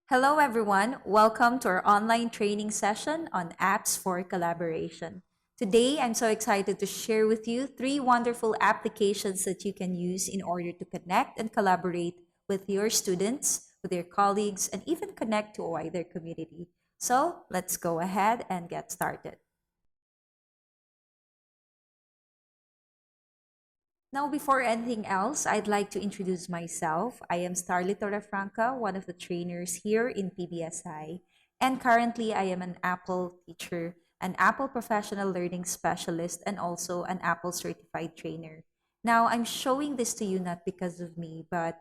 Hello, everyone. Welcome to our online training session on apps for collaboration. Today, I'm so excited to share with you three wonderful applications that you can use in order to connect and collaborate with your students, with your colleagues, and even connect to a wider community. So, let's go ahead and get started. Now, before anything else, I'd like to introduce myself. I am Starly Torrefranca, one of the trainers here in PBSI, and currently I am an Apple teacher, an Apple professional learning specialist, and also an Apple certified trainer. Now, I'm showing this to you not because of me, but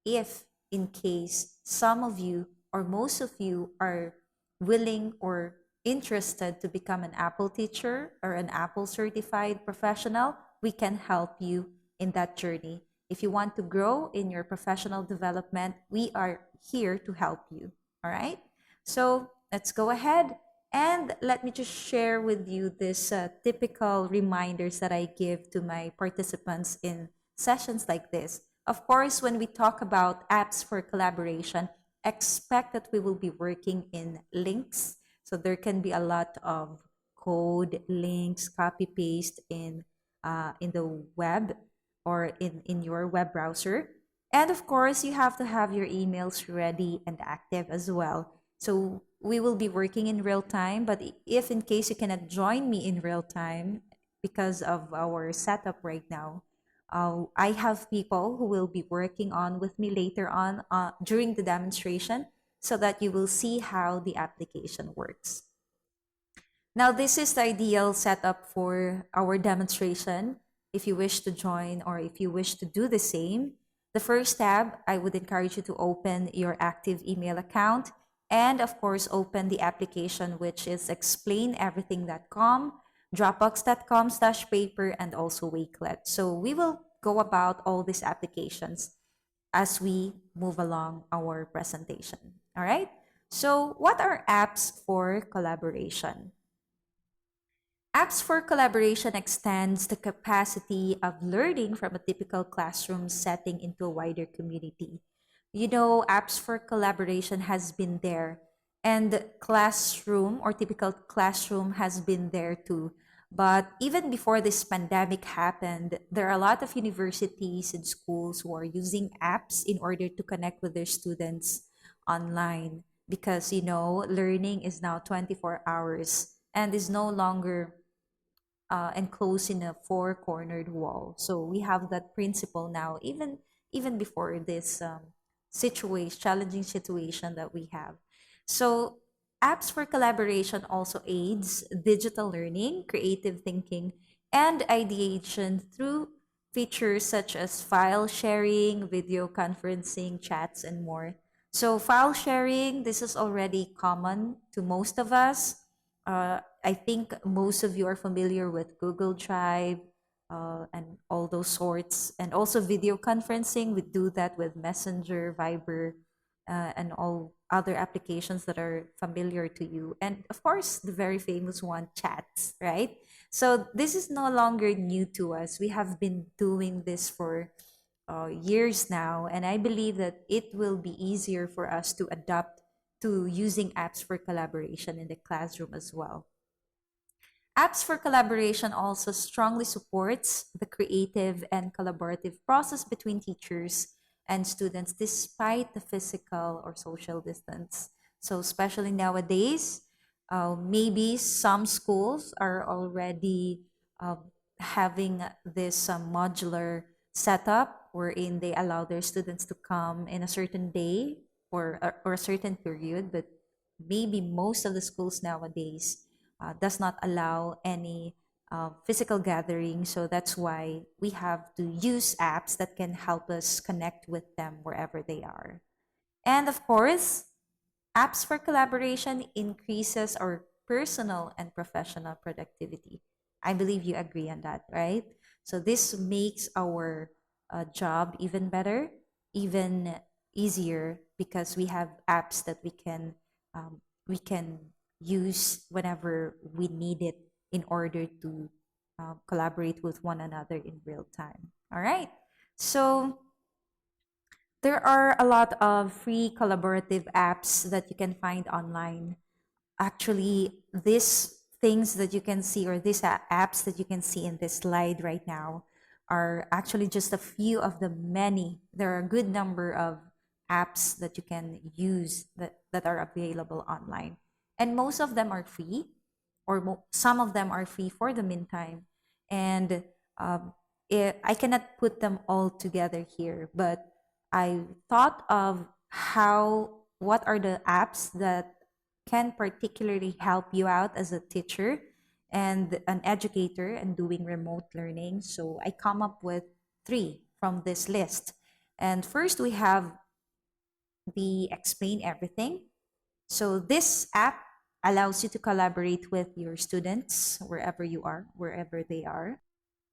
if in case some of you or most of you are willing or interested to become an Apple teacher or an Apple certified professional, we can help you in that journey. If you want to grow in your professional development, we are here to help you. All right? So let's go ahead and let me just share with you this typical reminders that I give to my participants in sessions like this. Of course, when we talk about apps for collaboration, expect that we will be working in links. So there can be a lot of code, links, copy paste in the web or in your web browser. And of course, you have to have your emails ready and active as well. So we will be working in real time, but if in case you cannot join me in real time because of our setup right now, I have people who will be working on with me later on during the demonstration so that you will see how the application works. Now, this is the ideal setup for our demonstration. If you wish to join or if you wish to do the same, the first tab, I would encourage you to open your active email account and, of course, open the application, which is explaineverything.com, dropbox.com/paper, and also Wakelet. So we will go about all these applications as we move along our presentation. All right? So, what are apps for collaboration? Apps for collaboration extends the capacity of learning from a typical classroom setting into a wider community. You know, apps for collaboration has been there, and classroom or typical classroom has been there too. But even before this pandemic happened, there are a lot of universities and schools who are using apps in order to connect with their students online because, learning is now 24 hours and is no longer enclosed in a four-cornered wall. So we have that principle now, even before this challenging situation that we have. So apps for collaboration also aids digital learning, creative thinking, and ideation through features such as file sharing, video conferencing, chats, and more. So file sharing, this is already common to most of us. I think most of you are familiar with Google Drive and all those sorts, and also video conferencing. We do that with Messenger, Viber, and all other applications that are familiar to you. And of course, the very famous one, chats, right? So this is no longer new to us. We have been doing this for years now, and I believe that it will be easier for us to adapt to using apps for collaboration in the classroom as well. Apps for collaboration also strongly supports the creative and collaborative process between teachers and students despite the physical or social distance. So especially nowadays, maybe some schools are already having this modular setup wherein they allow their students to come in a certain day or a certain period, but maybe most of the schools nowadays does not allow any physical gathering. So that's why we have to use apps that can help us connect with them wherever they are. And of course, apps for collaboration increases our personal and professional productivity. I believe you agree on that, right? So this makes our job even better, even easier because we have apps that we can use whenever we need it in order to collaborate with one another in real time. All right. So There are a lot of free collaborative apps that you can find online. Actually, these things that you can see, or these apps that you can see in this slide right now, are actually just a few of the many. There are a good number of apps that you can use that are available online. And most of them are free, or some of them are free for the meantime. And um, I cannot put them all together here, but I thought of what are the apps that can particularly help you out as a teacher and an educator and doing remote learning. So I come up with three from this list. And first we have the Explain Everything. So this app allows you to collaborate with your students wherever you are, wherever they are.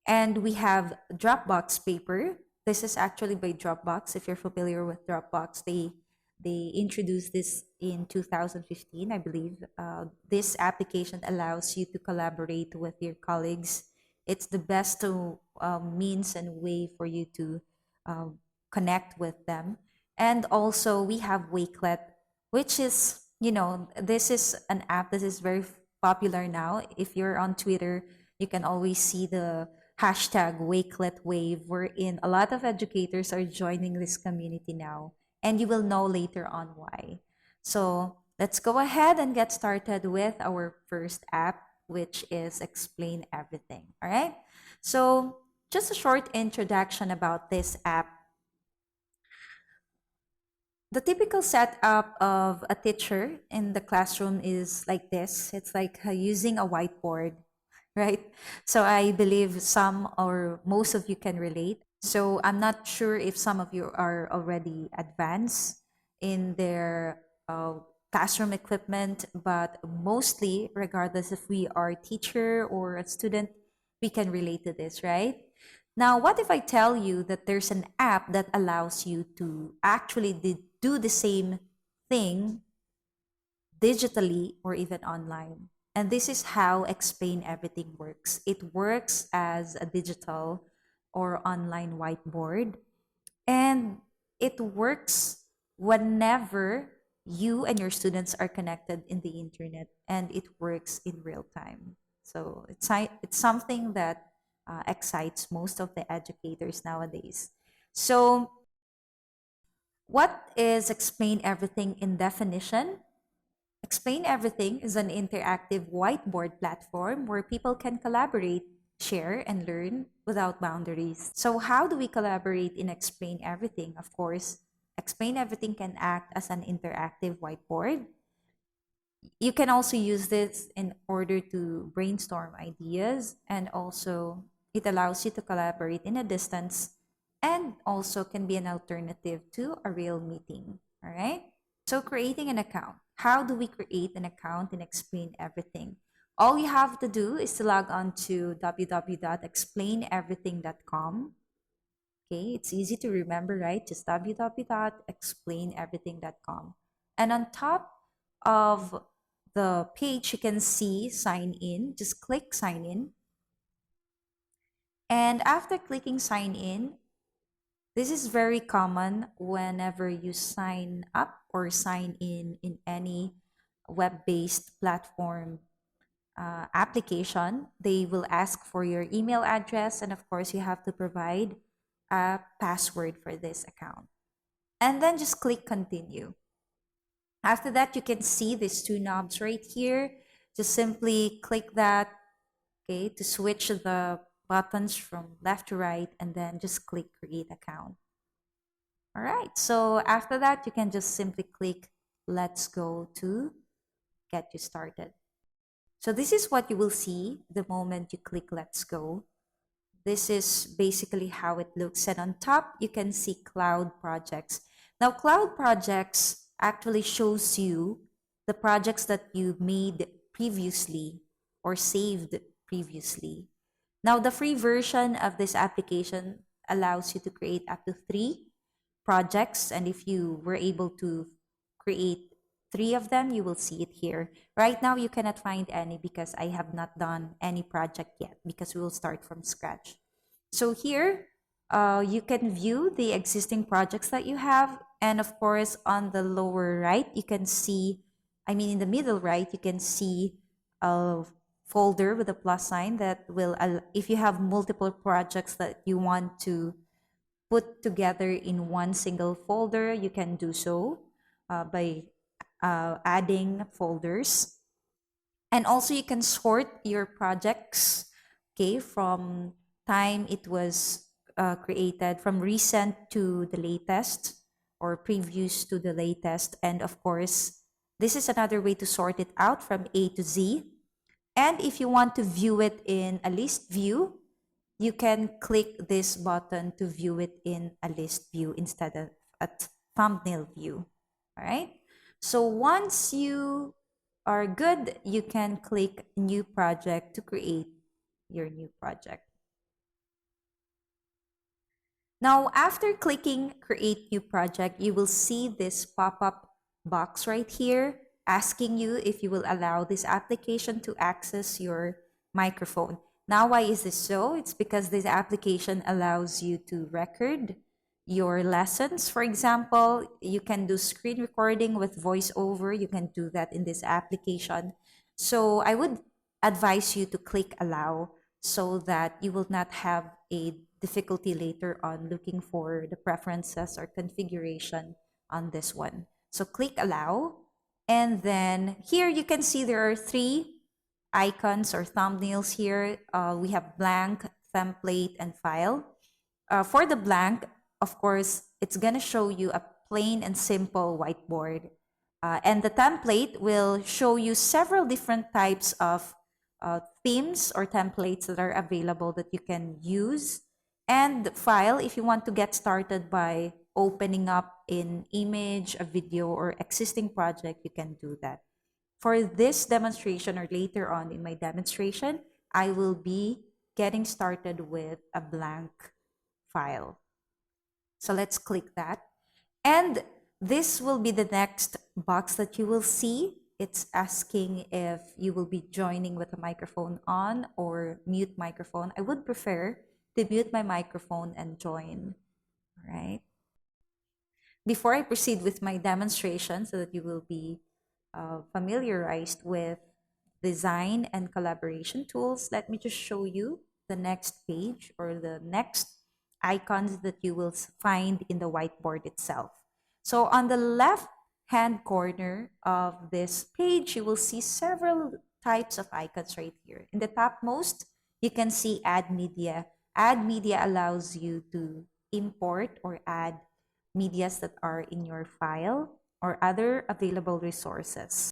And we have Dropbox Paper. This is actually by Dropbox. If you're familiar with Dropbox, they introduced this in 2015, I believe. This application allows you to collaborate with your colleagues. It's the best means and way for you to connect with them. And also, we have Wakelet, which is, this is an app that is very popular now. If you're on Twitter, you can always see the hashtag Wakelet Wave, wherein a lot of educators are joining this community now. And you will know later on why. So let's go ahead and get started with our first app, which is Explain Everything. All right. So just a short introduction about this app. The typical setup of a teacher in the classroom is like this. It's like using a whiteboard, right? So I believe some or most of you can relate. So I'm not sure if some of you are already advanced in their classroom equipment, but mostly, regardless if we are a teacher or a student, we can relate to this, right? Now, what if I tell you that there's an app that allows you to actually do the same thing digitally or even online? And this is how Explain Everything works. It works as a digital or online whiteboard, and it works whenever you and your students are connected in the internet, and it works in real time. So it's something that excites most of the educators nowadays. So what is Explain Everything in definition? Explain Everything is an interactive whiteboard platform where people can collaborate, share, and learn without boundaries. So, how do we collaborate in Explain Everything? Of course, Explain Everything can act as an interactive whiteboard. You can also use this in order to brainstorm ideas, and also it allows you to collaborate in a distance, and also can be an alternative to a real meeting. All right. So creating an account. How do we create an account and Explain Everything? All you have to do is to log on to www.explaineverything.com. Okay, it's easy to remember, right? Just www.explaineverything.com. And on top of the page, you can see sign in. Just click sign in. And after clicking sign in, this is very common whenever you sign up or sign in any web-based platform application. They will ask for your email address, and of course, you have to provide a password for this account. And then just click continue. After that, you can see these two knobs right here. Just simply click that, okay, to switch the buttons from left to right, and then just click create account. All right, so after that, you can just simply click let's go to get you started. So this is what you will see the moment you click let's go. This is basically how it looks. And on top, you can see cloud projects. Now, cloud projects actually shows you the projects that you made previously or saved previously. Now, the free version of this application allows you to create up to 3 projects. And if you were able to create 3 of them, you will see it here. Right now, you cannot find any because I have not done any project yet because we will start from scratch. So here, you can view the existing projects that you have. And of course, on the lower right, you can see, I mean, in the middle right, you can see a folder with a plus sign that will, if you have multiple projects that you want to put together in one single folder, you can do so by adding folders. And also you can sort your projects, okay, from time it was created, from recent to the latest, or previous to the latest. And of course, this is another way to sort it out from A to Z. And if you want to view it in a list view, you can click this button to view it in a list view instead of a thumbnail view. All right. So once you are good, you can click new project to create your new project. Now, after clicking create new project, you will see this pop-up box right here asking you if you will allow this application to access your microphone. Now, why is this so? It's because this application allows you to record your lessons. For example, you can do screen recording with voiceover. You can do that in this application. So I would advise you to click allow so that you will not have a difficulty later on looking for the preferences or configuration on this one. So click allow. And then here you can see there are three icons or thumbnails here. We have blank, template, and file. For the blank, of course, it's going to show you a plain and simple whiteboard. And the template will show you several different types of themes or templates that are available that you can use. And file, if you want to get started by opening up an image, a video, or existing project, you can do that. For this demonstration or later on in my demonstration, I will be getting started with a blank file. So let's click that. And this will be the next box that you will see. It's asking if you will be joining with a microphone on or mute microphone. I would prefer to mute my microphone and join, all right? Before I proceed with my demonstration so that you will be familiarized with design and collaboration tools, let me just show you the next page or the next icons that you will find in the whiteboard itself. So on the left hand corner of this page, you will see several types of icons right here. In the topmost, you can see add media. Add media allows you to import or add medias that are in your file or other available resources.